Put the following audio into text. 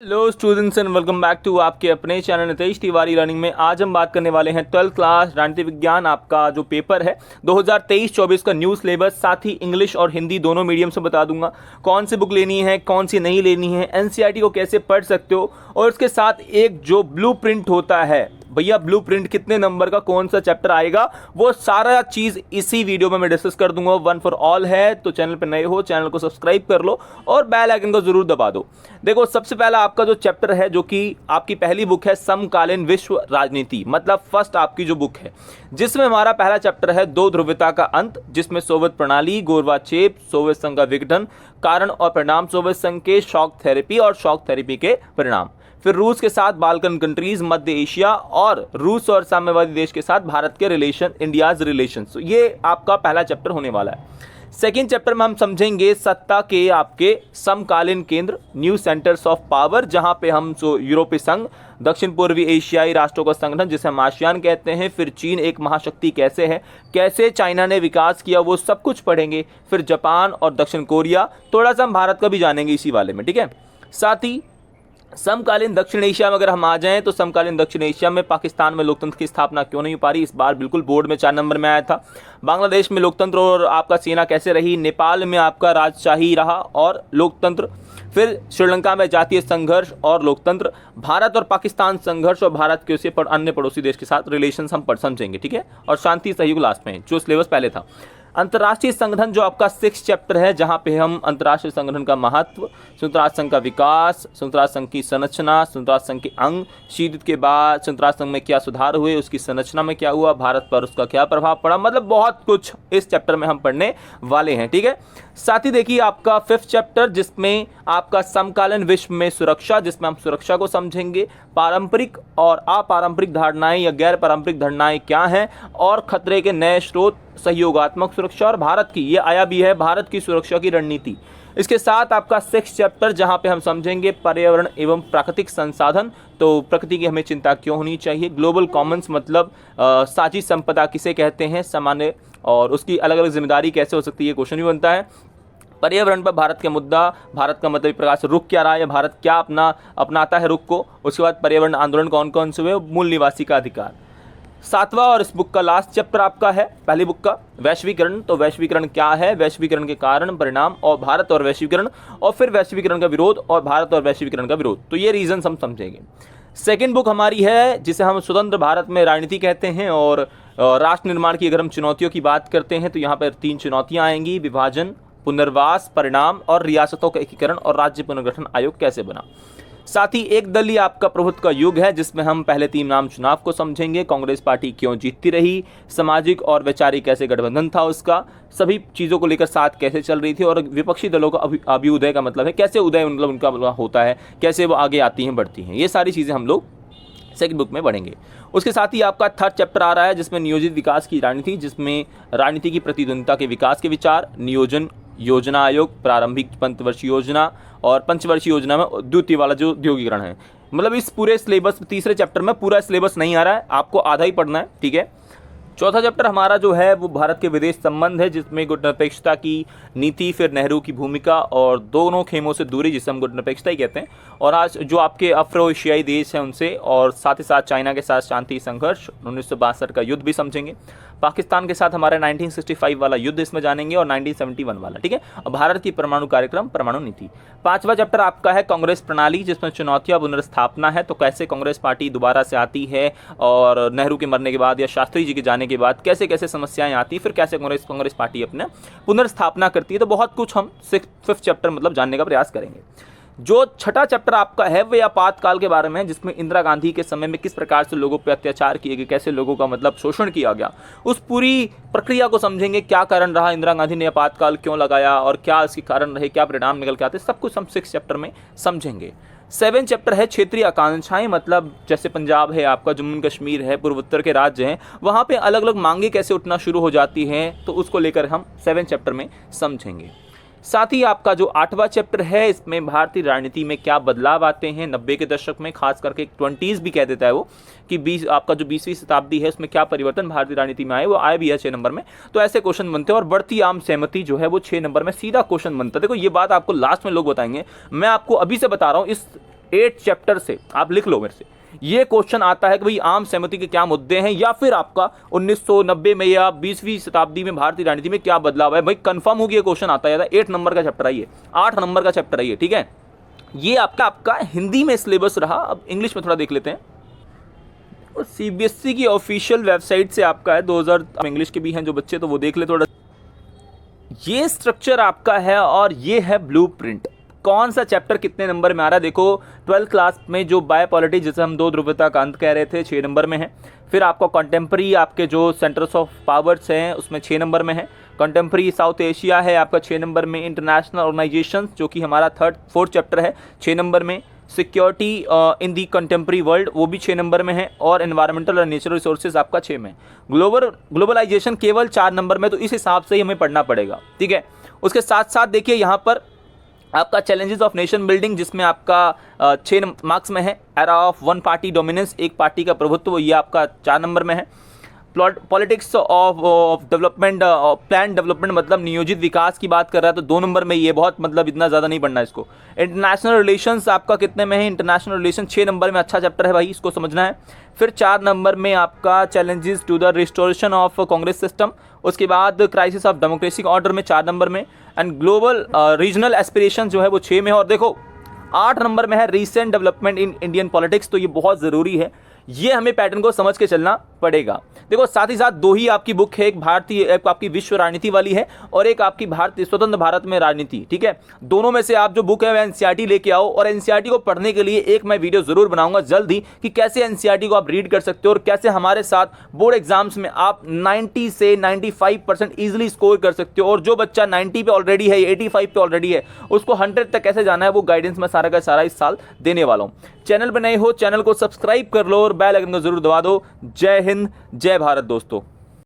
Hello students and welcome back to आपके अपने channel Nitesh Tiwari learning में। आज हम बात करने वाले हैं 12th क्लास राजनीति विज्ञान आपका जो पेपर है 2023-24 का न्यू सिलेबस, साथ ही इंग्लिश और हिंदी दोनों मीडियम से बता दूंगा कौन सी बुक लेनी है कौन सी नहीं लेनी है, एनसीईआरटी को कैसे पढ़ सकते हो, और इसके साथ एक जो ब्लूप्रिंट होता है भैया ब्लूप्रिंट कितने नंबर का कौन सा चैप्टर आएगा वो सारा चीज इसी वीडियो में मैं डिस्कस कर दूंगा। वन फॉर ऑल है तो चैनल पे नए हो चैनल को सब्सक्राइब कर लो और बेल आइकन को जरूर दबा दो। देखो सबसे पहला आपका जो चैप्टर है जो कि आपकी पहली बुक है समकालीन विश्व राजनीति, मतलब फर्स्ट आपकी जो बुक है जिसमें हमारा पहला चैप्टर है दो ध्रुवीयता का अंत, जिसमें सोवियत प्रणाली, गोरबाचेव, सोवियत संघ का विघटन, कारण और परिणाम, सोवियत संघ के शॉक थेरेपी और शॉक थेरेपी के परिणाम, फिर रूस के साथ बाल्कन कंट्रीज, मध्य एशिया और रूस और साम्यवादी देश के साथ भारत के रिलेशन, इंडियाज रिलेशंस। ये आपका पहला चैप्टर होने वाला है। सेकेंड चैप्टर में हम समझेंगे सत्ता के आपके समकालीन केंद्र, न्यू सेंटर्स ऑफ पावर, जहां पे हम यूरोपीय संघ, दक्षिण पूर्वी एशियाई राष्ट्रों का संगठन जिसे हम आसियान कहते हैं, फिर चीन एक महाशक्ति कैसे है, कैसे चाइना ने विकास किया, वो सब कुछ पढ़ेंगे। फिर जापान और दक्षिण कोरिया, थोड़ा सा हम भारत का भी जानेंगे इसी वाले में, ठीक है। साथ ही समकालीन दक्षिण एशिया में अगर हम आ जाएं तो समकालीन दक्षिण एशिया में पाकिस्तान में लोकतंत्र की स्थापना क्यों नहीं हो पा रही, इस बार बिल्कुल बोर्ड में 4 नंबर में आया था। बांग्लादेश में लोकतंत्र और आपका सेना कैसे रही, नेपाल में आपका राजशाही रहा और लोकतंत्र, फिर श्रीलंका में जातीय संघर्ष और लोकतंत्र, भारत और पाकिस्तान संघर्ष और भारत के उसे अन्य पड़ोसी देश के साथ रिलेशंस हम पढ़ समझेंगे, ठीक है। और शांति सहयोग लास्ट में जो सिलेबस पहले था। अंतर्राष्ट्रीय संगठन जो आपका 6 चैप्टर है जहां पे हम अंतर्राष्ट्रीय संगठन का महत्व, संयुक्त राष्ट्र संघ का विकास, संयुक्त राष्ट्र संघ की संरचना, संयुक्त राष्ट्र संघ के अंग, शीत के बाद संयुक्त राष्ट्र संघ में क्या सुधार हुए, उसकी संरचना में क्या हुआ, भारत पर उसका क्या प्रभाव पड़ा, मतलब बहुत कुछ इस चैप्टर में हम पढ़ने वाले हैं, ठीक है। साथ ही देखिए आपका 5th चैप्टर जिसमें आपका समकालीन विश्व में सुरक्षा, जिसमें हम सुरक्षा को समझेंगे, पारंपरिक और अपारंपरिक धारणाएं या गैर पारंपरिक धारणाएं क्या हैं और खतरे के नए स्रोत, सहयोगात्मक सुरक्षा और भारत की, ये आया भी है भारत की सुरक्षा की रणनीति। इसके साथ आपका 6th चैप्टर जहां पे हम समझेंगे पर्यावरण एवं प्राकृतिक संसाधन, तो प्रकृति की हमें चिंता क्यों होनी चाहिए, ग्लोबल कॉमन्स मतलब साझी संपदा किसे कहते हैं, सामान्य, और उसकी अलग अलग जिम्मेदारी कैसे हो सकती है, क्वेश्चन भी बनता है। पर्यावरण पर भारत के मुद्दा, भारत का मतलब प्रकार से रुख क्या रहा है, भारत क्या अपनाता है रुख को। उसके बाद पर्यावरण आंदोलन कौन कौन से हुए, मूल निवासी का अधिकार। 7वां और इस बुक का लास्ट चैप्टर आपका है पहली बुक का वैश्वीकरण, तो वैश्वीकरण क्या है, वैश्वीकरण के कारण, परिणाम और भारत और वैश्वीकरण, और फिर वैश्वीकरण का विरोध और भारत और वैश्वीकरण का विरोध, तो ये रीजन हम समझेंगे। सेकेंड बुक हमारी है जिसे हम स्वतंत्र भारत में राजनीति कहते हैं, और राष्ट्र निर्माण की अगर हम चुनौतियों की बात करते हैं तो यहाँ पर 3 चुनौतियाँ आएंगी, विभाजन, पुनर्वास, परिणाम और रियासतों का एकीकरण और राज्य पुनर्गठन आयोग कैसे बना। साथ ही एक दलीय आपका प्रभुत्व का युग है जिसमें हम पहले 3 नाम चुनाव को समझेंगे, कांग्रेस पार्टी क्यों जीतती रही, सामाजिक और वैचारिक कैसे गठबंधन था उसका, सभी चीज़ों को लेकर साथ कैसे चल रही थी, और विपक्षी दलों का अभ्युदय का मतलब है कैसे उदय मतलब उनका होता है, कैसे वो आगे आती हैं बढ़ती हैं, ये सारी चीज़ें हम लोग सेकंड बुक में पढ़ेंगे। उसके साथ ही आपका 3rd चैप्टर आ रहा है जिसमें नियोजित विकास की राजनीति, जिसमें राजनीति की प्रतिद्वंदिता के विकास के विचार, नियोजन योजना आयोग, प्रारंभिक पंचवर्षीय योजना और पंचवर्षीय योजना में द्वितीय वाला जो उद्योगीकरण है। मतलब इस पूरे सिलेबस 3रे चैप्टर में पूरा सिलेबस नहीं आ रहा है, आपको आधा ही पढ़ना है, ठीक है। 4था चैप्टर हमारा जो है वो भारत के विदेश संबंध है जिसमें गुटनिरपेक्षता की नीति, फिर नेहरू की भूमिका और दोनों खेमों से दूरी जिसे हम गुटनिरपेक्षता ही कहते हैं, और आज जो आपके अफ्रो एशियाई देश हैं उनसे, और साथ ही साथ चाइना के साथ शांति संघर्ष, 1962 का युद्ध भी समझेंगे, पाकिस्तान के साथ हमारा 1965 वाला युद्ध इसमें जानेंगे और 1971 वाला, ठीक है। और भारत की परमाणु कार्यक्रम, परमाणु नीति। 5वां चैप्टर आपका है कांग्रेस प्रणाली जिसमें चुनौतियां पुनर्स्थापना है, तो कैसे कांग्रेस पार्टी दोबारा से आती है, और नेहरू के मरने के बाद या शास्त्री जी के जाने के बाद कैसे कैसे समस्याएं आती, फिर कैसे कांग्रेस पार्टी अपने पुनर्स्थापना करती है, तो बहुत कुछ हम 5th चैप्टर मतलब जानने का प्रयास करेंगे। जो 6ठा चैप्टर आपका है वह आपातकाल के बारे में है जिसमें इंदिरा गांधी के समय में किस प्रकार से लोगों पर अत्याचार किए गए, कैसे लोगों का मतलब शोषण किया गया, उस पूरी प्रक्रिया को समझेंगे, क्या कारण रहा, इंदिरा गांधी ने आपातकाल क्यों लगाया और क्या इसके कारण रहे, क्या परिणाम निकल के आते, सब कुछ हम 6 चैप्टर में समझेंगे। 7 चैप्टर है क्षेत्रीय आकांक्षाएं, मतलब जैसे पंजाब है आपका, जम्मू कश्मीर है, पूर्वोत्तर के राज्य हैं, वहाँ पे अलग अलग मांगे कैसे उठना शुरू हो जाती हैं, तो उसको लेकर हम 7 चैप्टर में समझेंगे। साथ ही आपका जो 8वां चैप्टर है इसमें भारतीय राजनीति में क्या बदलाव आते हैं 90 के दशक में, खास करके 20s भी कह देता है वो कि आपका जो 20वीं शताब्दी है उसमें क्या परिवर्तन भारतीय राजनीति में आए, वो आए भी है 6 नंबर में, तो ऐसे क्वेश्चन बनते हैं। और बढ़ती आम सहमति जो है वो 6 नंबर में सीधा क्वेश्चन बनता है। देखो ये बात आपको लास्ट में लोग बताएंगे, मैं आपको अभी से बता रहा हूँ, इस 8 चैप्टर से आप लिख लो मेरे से, ये क्वेश्चन आता है कि भाई आम सहमति के क्या मुद्दे हैं, या फिर आपका 1990 में या 20वीं शताब्दी में भारतीय राजनीति में क्या बदलाव है, भाई कंफर्म होगी ये क्वेश्चन आता है। 8 नंबर का चैप्टर है ये, 8 नंबर का चैप्टर है ये, ठीक है। ये आपका हिंदी में सिलेबस रहा। अब इंग्लिश में थोड़ा देख लेते हैं। और सीबीएसई की ऑफिशियल वेबसाइट से आपका है 2000, इंग्लिश के भी हैं जो बच्चे तो वो देख ले थोड़ा। ये स्ट्रक्चर आपका है और ये है ब्लूप्रिंट। कौन सा चैप्टर कितने नंबर में आ रहा है देखो। 12th क्लास में जो बायोपॉलिटिक्स, जैसे हम 2 ध्रुवता का अंत कह रहे थे, 6 नंबर में है। फिर आपका कंटेम्प्रेरी आपके जो सेंटर्स ऑफ पावर्स हैं उसमें 6 नंबर में है। कंटेम्प्रेरी साउथ एशिया है आपका 6 नंबर में। इंटरनेशनल ऑर्गेनाइजेशंस जो कि हमारा 4th चैप्टर है 6 नंबर में। Security in the contemporary world वो भी 6 नंबर में है। और एनवायरमेंटल और नेचुरल रिसोर्सेज आपका 6 में। ग्लोबलाइजेशन केवल 4 नंबर में, तो इस हिसाब से ही हमें पढ़ना पड़ेगा, ठीक है। उसके साथ साथ देखिए यहाँ पर आपका चैलेंजेस ऑफ नेशन बिल्डिंग, जिसमें आपका 6 मार्क्स में है। Era of one party dominance, एक पार्टी का प्रभुत्व, ये आपका 4 नंबर में है। Politics of development, plan development मतलब नियोजित विकास की बात कर रहा है, तो 2 नंबर में ये बहुत मतलब इतना ज़्यादा नहीं पढ़ना है इसको। इंटरनेशनल रिलेशंस आपका कितने में है, इंटरनेशनल रिलेशन 6 नंबर में, अच्छा चैप्टर है भाई, इसको समझना है। फिर 4 नंबर में आपका challenges to the restoration of Congress system. उसके बाद क्राइसिस ऑफ डेमोक्रेटिक ऑर्डर में 4 नंबर में। एंड ग्लोबल रीजनल एस्पिरेशन जो है वो 6 में है। और देखो 8 नंबर में है recent development in Indian politics, तो ये बहुत ज़रूरी है, ये हमें पैटर्न को समझ के चलना पड़ेगा। देखो साथ ही साथ 2 ही आपकी बुक है, एक भारतीय, एक आपकी विश्व राजनीति वाली है और एक आपकी भारतीय स्वतंत्र भारत में राजनीति, ठीक है। दोनों में से आप जो बुक है वह एनसीईआरटी लेके आओ। और एनसीईआरटी को पढ़ने के लिए एक मैं वीडियो जरूर बनाऊंगा जल्द ही कि कैसे एनसीईआरटी को आप रीड कर सकते हो और कैसे हमारे साथ बोर्ड एग्जाम्स में आप 90 से 95% ईजिली स्कोर कर सकते हो। और जो बच्चा 90 पे ऑलरेडी है, 85 पे ऑलरेडी है, उसको 100 तक कैसे जाना है वो गाइडेंस मैं सारा का सारा इस साल देने वाला हूँ। चैनल पर नए हो, चैनल को सब्सक्राइब कर लो और बेल आइकन को जरूर दबा दो। जय हिंद, जय भारत दोस्तों।